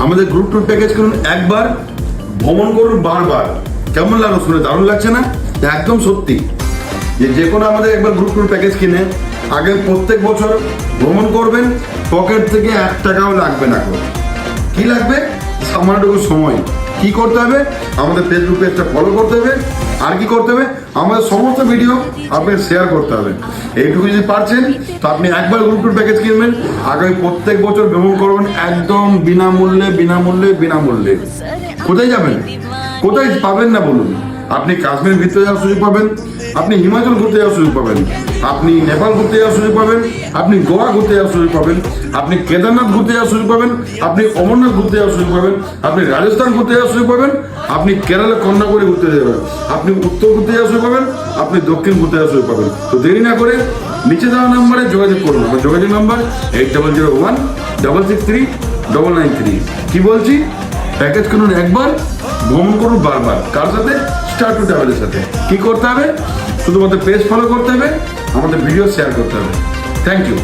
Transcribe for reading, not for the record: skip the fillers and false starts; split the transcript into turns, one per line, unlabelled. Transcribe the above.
আমাদের group tour package করুন একবার, ভ্রমণ করুন বারবার। কেমন লাগলো শুনে? দারুণ লাগছে না? একদম সত্যি যে কোনো আমাদের একবার গ্রুপ ট্যুর প্যাকেজ কিনে আগে প্রত্যেক বছর ভ্রমণ করবেন, পকেট থেকে 1 টাকাও লাগবে না। কি লাগবে? সামান্যটুকু সময়। কি করতে হবে? আমাদের ফেসবুক পেজটা ফলো করতে হবে। আর কি করতে হবে? আমাদের সমস্ত ভিডিও আপনি শেয়ার করতে হবে। এইটুকু যদি পারছেন তো আপনি একবার গ্রুপ ট্যুর প্যাকেজ কিনবেন, আগামী প্রত্যেক বছর ভ্রমণ করবেন একদম বিনামূল্যে বিনামূল্যে বিনামূল্যে। কোথায় যাবেন? কোথায় পাবেন না বলুন? আপনি কাশ্মীর ঘুরতে যাওয়ার সুযোগ পাবেন, আপনি হিমাচল ঘুরতে যাওয়ার সুযোগ পাবেন, আপনি নেপাল ঘুরতে যাওয়ার সুযোগ পাবেন, আপনি গোয়া ঘুরতে যাওয়ার সুযোগ পাবেন, আপনি কেদারনাথ ঘুরতে যাওয়ার সুযোগ পাবেন, আপনি অমরনাথ ঘুরতে যাওয়ার সুযোগ পাবেন, আপনি রাজস্থান ঘুরতে যাওয়ার সুযোগ পাবেন, আপনি কেরালা কন্যাকুমারী ঘুরতে যাবেন, আপনি উত্তর ঘুরতে যাওয়ার সুযোগ পাবেন, আপনি দক্ষিণ ঘুরতে যাওয়ার সুযোগ পাবেন। তো দেরি না করে নিচে দেওয়া নাম্বারে যোগাযোগ করুন। আমার যোগাযোগ নাম্বার 8001 663 993। কি বলছি? প্যাকেজ কিনুন একবার, ভ্রমণ করুন বারবার। কার সাথে? স্টার টু ট্রাভেলের সাথে। কি করতে হবে? শুধুমাত্র পেজ ফলো করতে হবে, আমাদের ভিডিও শেয়ার করতে হবে। Thank you.